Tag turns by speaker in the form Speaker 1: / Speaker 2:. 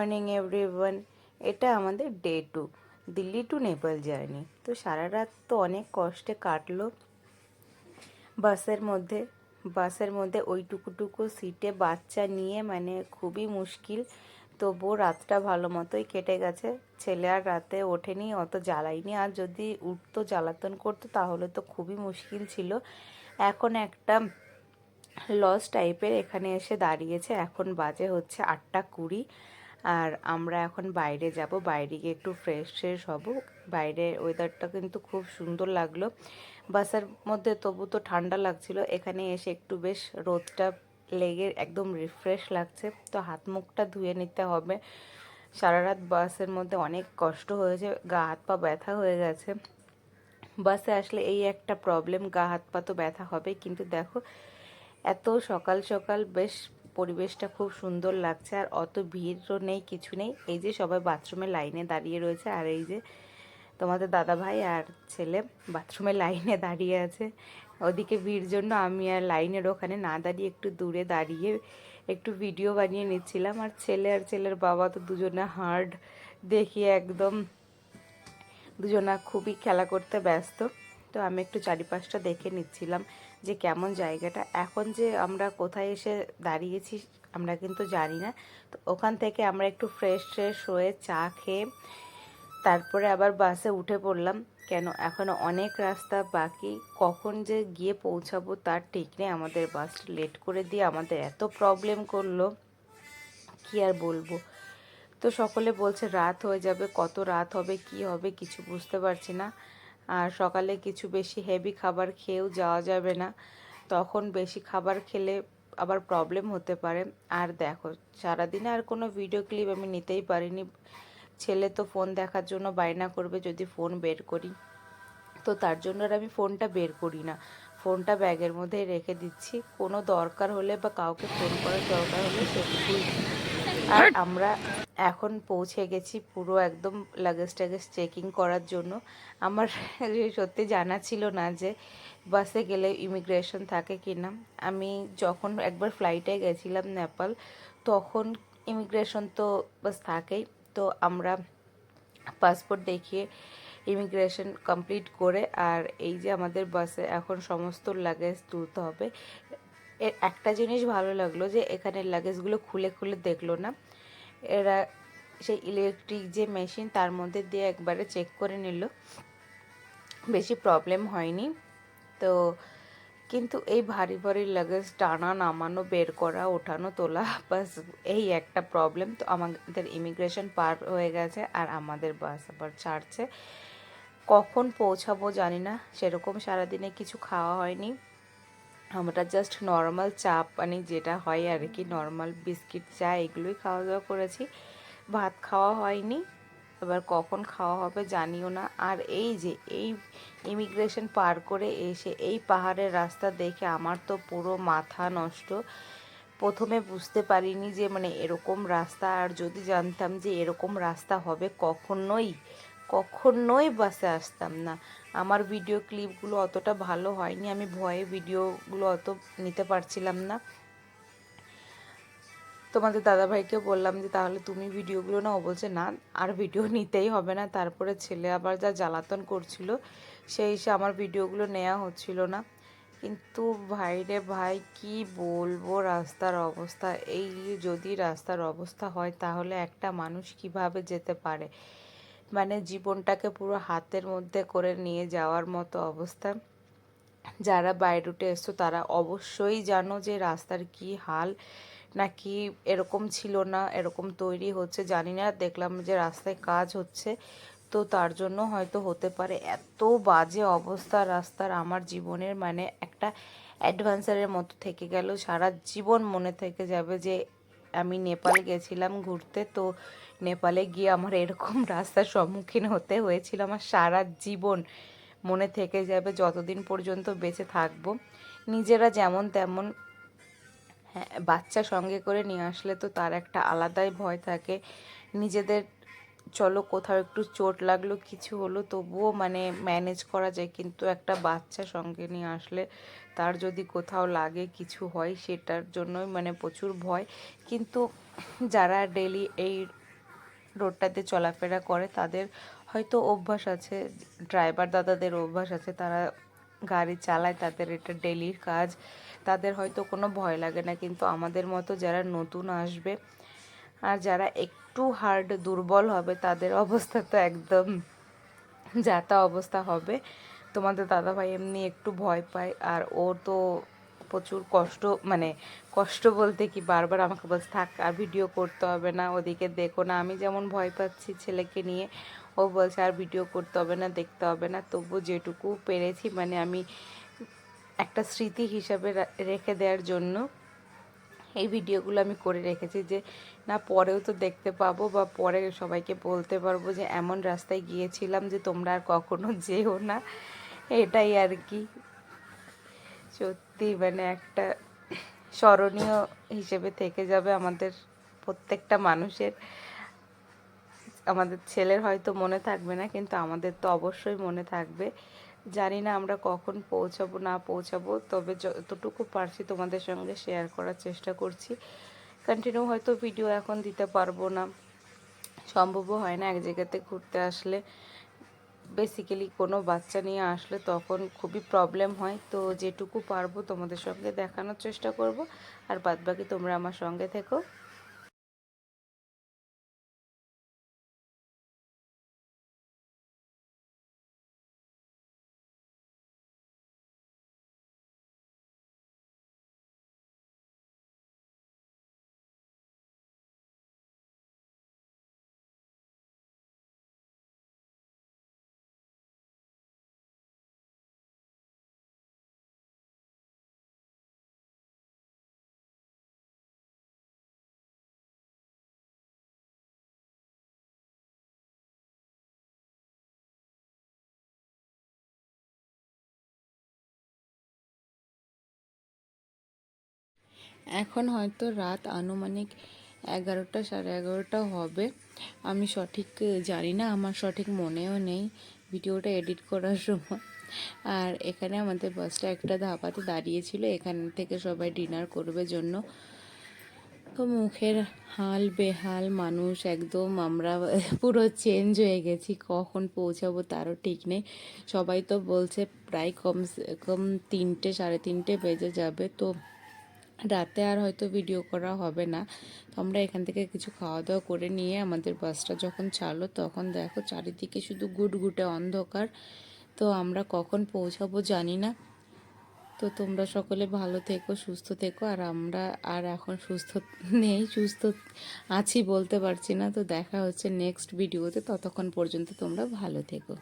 Speaker 1: Morning everyone. এটা আমাদের day 2 Delhi to Nepal journey. তো সারা রাত তো অনেক কষ্টে কাটলো বাসের মধ্যে ওইটুকুটুকু সিটে বাচ্চা নিয়ে, মানে খুবই মুশকিল। তবুও রাতটা ভালো মতোই কেটে গেছে। ছেলে আর রাতে ওঠেনি, অত জ্বালাইনি, আর যদি উঠতো জ্বালাতন করতো তাহলে তো খুবই মুশকিল ছিল। এখন একটা লস টাইপের এখানে এসে দাঁড়িয়েছে। এখন বাজে হচ্ছে 8:20, আর আমরা এখন বাইরে যাব। বাইরে গিয়ে একটু ফ্রেশ হব। বাইরের ওয়েদারটা কিন্তু খুব সুন্দর লাগলো। বাসের মধ্যে তবু তো ঠান্ডা লাগছিল, এখানে এসে একটু বেশ রোদটা লেগে একদম রিফ্রেশ লাগছে। তো হাত মুখটা ধুয়ে নিতে হবে। সারা রাত বাসের মধ্যে অনেক কষ্ট হয়েছে, গা হাত পা ব্যথা হয়ে গেছে। বাসে আসলে এই একটা প্রবলেম, গা হাত পা তো ব্যথা হবে, কিন্তু দেখো এত সকাল সকাল বেশ পরিবেশটা খুব সুন্দর লাগছে, আর অত ভিড়ও নেই, কিছু নেই। এই যে সবাই বাথরুমে লাইনে দাঁড়িয়ে রয়েছে, আর এই যে তোমাদের দাদা ভাই আর ছেলে বাথরুমে লাইনে দাঁড়িয়ে আছে। ওদিকে ভিড় জন্য আমি আর লাইনের ওখানে না দাঁড়িয়ে একটু দূরে দাঁড়িয়ে একটু ভিডিও বানিয়ে নিচ্ছিলাম। আর ছেলের বাবা তো দুজনে হার্ড দেখিয়ে একদম দুজনা খুবই খেলা করতে ব্যস্ত। তো আমি একটু চারিপাশটা দেখে নিচ্ছিলাম যে কেমন জায়গাটা। এখন যে আমরা কোথায় এসে দাঁড়িয়েছি আমরা কিন্তু জানি না। তো ওখান থেকে আমরা একটু ফ্রেশ হয়ে চা খেয়ে তারপরে আবার বাসে উঠে পড়লাম। কেন এখনও অনেক রাস্তা বাকি, কখন যে গিয়ে পৌঁছাবো তার ঠিক নেই। আমাদের বাসটা লেট করে দিয়ে আমাদের এত প্রবলেম করলো, কি আর বলবো। তো সকলে বলছে রাত হয়ে যাবে, কত রাত হবে কি হবে কিছু বুঝতে পারছি না। আর সকালে কিছু বেশি হেভি খাবার খেয়েও যাওয়া যাবে না, তখন বেশি খাবার খেলে আবার প্রবলেম হতে পারে। আর দেখো সারাদিনে আর কোনো ভিডিও ক্লিপ আমি নিতেই পারিনি। ছেলে তো ফোন দেখার জন্য বায়না করবে যদি ফোন বের করি, তো তার জন্য আর আমি ফোনটা বের করি না। ফোনটা ব্যাগের মধ্যেই রেখে দিচ্ছি, কোনো দরকার হলে বা কাউকে ফোন করার দরকার হলে সেটুকুই। আর আমরা এখন পৌঁছে গেছি পুরো একদম লাগেজ ট্যাগেজ চেকিং করার জন্য। আমার সত্যি জানা ছিল না যে বাসে গেলে ইমিগ্রেশন থাকে কি না। আমি যখন একবার ফ্লাইটে গেছিলাম নেপাল, তখন ইমিগ্রেশন তো বাস থাকেই। তো আমরা পাসপোর্ট দেখিয়ে ইমিগ্রেশন কমপ্লিট করে, আর এই যে আমাদের বাসে এখন সমস্ত লাগেজ তুলতে হবে। এর একটা জিনিস ভালো লাগলো যে এখানে লাগেজগুলো খুলে খুলে দেখলো না, এরা সেই ইলেকট্রিক যে মেশিন তার মধ্যে দিয়ে একবারে চেক করে নিল, বেশি প্রবলেম হয়নি। তো কিন্তু এই ভারী ভারী লাগেজ টানা নামানো বের করা ওঠানো তোলা বাস এই একটা প্রবলেম। তো আমাদের ইমিগ্রেশন পার হয়ে গেছে, আর আমাদের বাস আবার ছাড়ছে। কখন পৌঁছাবো জানি না, সেরকম সারাদিনে কিছু খাওয়া হয়নি। আমরা জাস্ট নর্মাল চা পানি যেটা হয় আর কি, নর্মাল বিস্কিট চা এগুলোই খাওয়া দাওয়া করেছি, ভাত খাওয়া হয়নি। এবার কখন খাওয়া হবে জানিও না। আর এই যে এই ইমিগ্রেশন পার করে এসে এই পাহাড়ের রাস্তা দেখে আমার তো পুরো মাথা নষ্ট। প্রথমে বুঝতে পারিনি যে মানে এরকম রাস্তা, আর যদি জানতাম যে এরকম রাস্তা হবে কখনোই বাসে আসতাম না। আমার ভিডিও ক্লিপগুলো অতটা ভালো হয়নি, আমি ভয়ে ভিডিওগুলো অত নিতে পারছিলাম না। তোমাদের দাদাভাইকে বললাম যে তাহলে তুমি ভিডিওগুলো নাও, বলছে না আর ভিডিও নিতেই হবে না। তারপরে ছেলে আবার যা জ্বালাতন করছিল সেই হিসেবে আমার ভিডিওগুলো নেওয়া হচ্ছিল না। কিন্তু ভাইরে ভাই কি বলবো রাস্তার অবস্থা, এই যদি রাস্তার অবস্থা হয় তাহলে একটা মানুষ কিভাবে যেতে পারে, মানে জীবনটাকে পুরো হাতের মধ্যে করে নিয়ে যাওয়ার মতো অবস্থা। যারা বাই রুটে এসছো তারা অবশ্যই জানো যে রাস্তার কি হাল, নাকি এরকম ছিল না এরকম তৈরি হচ্ছে জানি না। দেখলাম যে রাস্তায় কাজ হচ্ছে, তো তার জন্য হয়তো হতে পারে এত বাজে অবস্থা রাস্তার। আমার জীবনের মানে একটা অ্যাডভেঞ্চারের মতো থেকে গেল, সারা জীবন মনে থেকে যাবে যে আমি নেপাল গেছিলাম ঘুরতে, তো নেপালে গিয়ে আমার এরকম রাস্তার সম্মুখীন হতে হয়েছিল। আমার সারা জীবন মনে থেকে যাবে যতদিন পর্যন্ত বেঁচে থাকবো। নিজেরা যেমন তেমন, হ্যাঁ বাচ্চা সঙ্গে করে নিয়ে আসলে তো তার একটা আলাদাই ভয় থাকে। নিজেদের চলো কোথাও একটু চোট লাগলো কিছু হলো তবুও মানে ম্যানেজ করা যায়, কিন্তু একটা বাচ্চা সঙ্গে নিয়ে আসলে তার যদি কোথাও লাগে কিছু হয় সেটার জন্যই মানে প্রচুর ভয়। কিন্তু যারা ডেলি এই রোডটাতে চলাফেরা করে তাদের হয়তো অভ্যাস আছে, ড্রাইভার দাদাদের অভ্যাস আছে, তারা গাড়ি চালায়, তাদের এটা ডেলির কাজ, তাদের হয়তো কোনো ভয় লাগে না। কিন্তু আমাদের মতো যারা নতুন আসবে আর যারা একটু হার্ট দুর্বল হবে তাদের অবস্থা তো একদম যাতা অবস্থা হবে। তোমাদের দাদাভাই এমনি একটু ভয় পায়, আর ও তো প্রচুর কষ্ট, মানে কষ্ট বলতে কি, বারবার আমাকে বলছে থাক আর ভিডিও করতে হবে না, ওদিকে দেখো না। আমি যেমন ভয় পাচ্ছি ছেলেকে নিয়ে, ও বলছে আর ভিডিও করতে হবে না, দেখতে হবে না। তবু যেটুকু পেরেছি মানে আমি একটা স্মৃতি হিসাবে রেখে দেওয়ার জন্য এই ভিডিওগুলো আমি করে রেখেছি, যে না পরেও তো দেখতে পাবো বা পরে সবাইকে বলতে পারবো যে এমন রাস্তায় গিয়েছিলাম যে তোমরা আর কখনো যেও না। এটাই আর কি, সত্যি মানে একটা স্মরণীয় হিসেবে থেকে যাবে আমাদের প্রত্যেকটা মানুষের। আমাদের ছেলের হয়তো মনে থাকবে না, কিন্তু আমাদের তো অবশ্যই মনে থাকবে। জানি না আমরা কখন পৌঁছাবো না পৌঁছাবো, তবে যতটুকু পারছি তোমাদের সঙ্গে শেয়ার করার চেষ্টা করছি। কন্টিনিউ হয়তো ভিডিও এখন দিতে পারবো না, সম্ভবও হয় না। এক জায়গাতে ঘুরতে আসলে বেসিক্যালি কোনো বাচ্চা নিয়ে আসলে তখন খুবই প্রবলেম হয়। তো যেটুকু পারবো তোমাদের সঙ্গে দেখানোর চেষ্টা করব, আর বাদবাকি তোমরা আমার সঙ্গে থেকো। এখন হয়তো রাত আনুমানিক 11টা, 11:30 হবে। আমি সঠিক জানি না, আমার সঠিক মনেও নেই ভিডিওটা এডিট করার সময়। আর এখানে আমাদের বাসটা একটা ধাবাতে দাঁড়িয়েছিল, এখান থেকে সবাই ডিনার করবে জন্য। তো মুখের হাল বেহাল, মানুষ একদম, আমরা পুরো চেঞ্জ হয়ে গেছি। কখন পৌঁছাবো তারও ঠিক নেই। সবাই তো বলছে প্রায় কম 3টে, 3:30 বেজে যাবে। তো রাতে আর হয়তো ভিডিও করা হবে না। তো আমরা এখান থেকে কিছু খাওয়া দাওয়া করে নিয়ে আমাদের বাসটা যখন ছাড়লো তখন দেখো চারিদিকে শুধু গুটগুটে অন্ধকার। তো আমরা কখন পৌঁছাবো জানি না। তো তোমরা সকলে ভালো থেকো, সুস্থ থেকো। আর আমরা আর এখন সুস্থ নেই, সুস্থ আছি বলতে পারছি না। তো দেখা হচ্ছে নেক্সট ভিডিওতে, ততক্ষণ পর্যন্ত তোমরা ভালো থেকো।